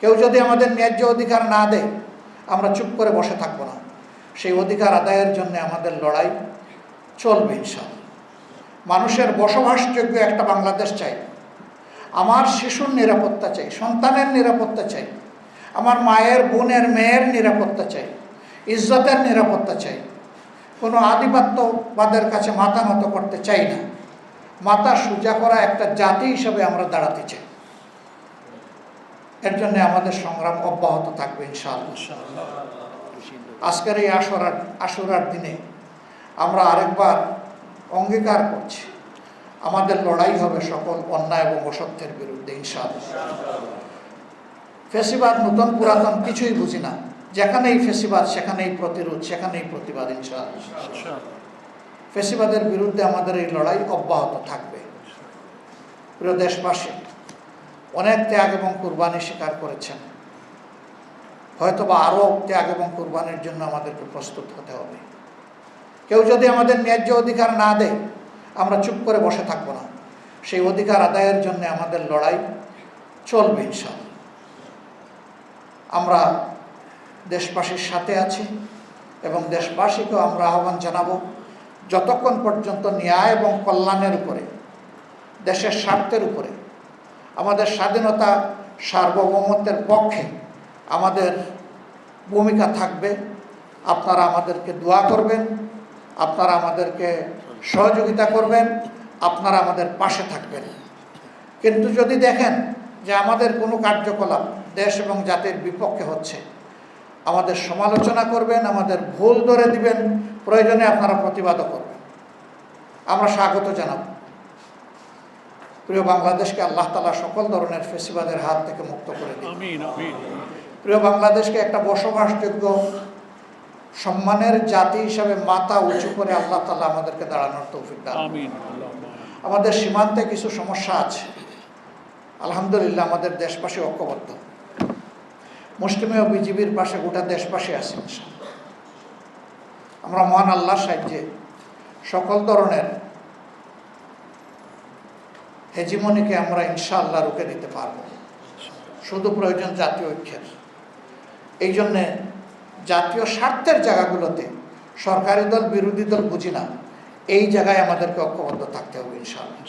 কেউ যদি আমাদের ন্যায্য অধিকার না দেয়, আমরা চুপ করে বসে থাকবো না। সেই অধিকার আদায়ের জন্য আমাদের লড়াই চলবে ইনশাআল্লাহ। মানুষের বসবাসযোগ্য একটা বাংলাদেশ চাই। আমার শিশুর নিরাপত্তা চাই, সন্তানের নিরাপত্তা চাই, আমার মায়ের বোনের মেয়ের নিরাপত্তা চাই, ইজ্জতের নিরাপত্তা চাই। কোনো আধিপত্যবাদের কাছে মাথা নত করতে চাই না। মাথা সোজা করা একটা জাতি হিসাবে আমরা দাঁড়াতে চাই। এর জন্য আমাদের সংগ্রাম অব্যাহত থাকবে ইনশাআল্লাহ। আজকের এই আশুরার দিনে আমরা আরেকবার অঙ্গীকার করছি, আমাদের লড়াই হবে সকল অন্যায় এবং অসত্যের বিরুদ্ধে ইনশাআল্লাহ। ফেসিবাদ নতুন পুরাতন কিছুই বুঝি না। যেখানেই ফেসিবাদ সেখানেই প্রতিরোধ, সেখানেই প্রতিবাদ ইনশাআল্লাহ। ফেসিবাদের বিরুদ্ধে আমাদের এই লড়াই অব্যাহত থাকবে। প্রিয় দেশবাসী, অনেক ত্যাগ এবং কুরবানি স্বীকার করেছেন। হয়তোবা আরও ত্যাগ এবং কুরবানির জন্য আমাদেরকে প্রস্তুত হতে হবে। কেউ যদি আমাদের ন্যায্য অধিকার না দেয়, আমরা চুপ করে বসে থাকবো না। সেই অধিকার আদায়ের জন্য আমাদের লড়াই চলবে ইনশাআল্লাহ। আমরা দেশবাসীর সাথে আছি এবং দেশবাসীকেও আমরা আহ্বান জানাবো, যতক্ষণ পর্যন্ত ন্যায় এবং কল্যাণের উপরে, দেশের স্বার্থের উপরে, আমাদের স্বাধীনতা সার্বভৌমত্বের পক্ষে আমাদের ভূমিকা থাকবে, আপনারা আমাদেরকে দোয়া করবেন, আপনারা আমাদেরকে সহযোগিতা করবেন, আপনারা আমাদের পাশে থাকবেন। কিন্তু যদি দেখেন যে আমাদের কোনো কার্যকলাপ দেশ এবং জাতির বিপক্ষে হচ্ছে, আমাদের সমালোচনা করবেন, আমাদের ভুল ধরে দিবেন, প্রয়োজনে আপনারা প্রতিবাদও করবেন। আমরা স্বাগত জানাব। প্রিয় বাংলাদেশকে আল্লাহ তাআলা সকল ধরনের ফেসিবাদের হাত থেকে মুক্ত করে দিন। প্রিয় বাংলাদেশকে একটা বসবাসযোগ্য সম্মানের জাতি হিসাবে মাথা উঁচু করে আল্লাহ তাআলা আমাদেরকে দাঁড়ানোর তৌফিক দান। আমাদের সীমান্তে কিছু সমস্যা আছে, আলহামদুলিল্লাহ আমাদের দেশবাসী ঐক্যবদ্ধ। মুসলিমে বিজিবির পাশে গোটা দেশবাসী আছে। আমরা মহান আল্লাহর সাহায্যে সকল ধরনের হেজিমনিকে আমরা ইনশাআল্লাহ রুখে দিতে পারব। শুধু প্রয়োজন জাতীয় ঐক্যের। এই জন্যে জাতীয় স্বার্থের জায়গাগুলোতে সরকারি দল বিরোধী দল বুঝি না, এই জায়গায় আমাদেরকে ঐক্যবদ্ধ থাকতে হবে ইনশাআল্লাহ।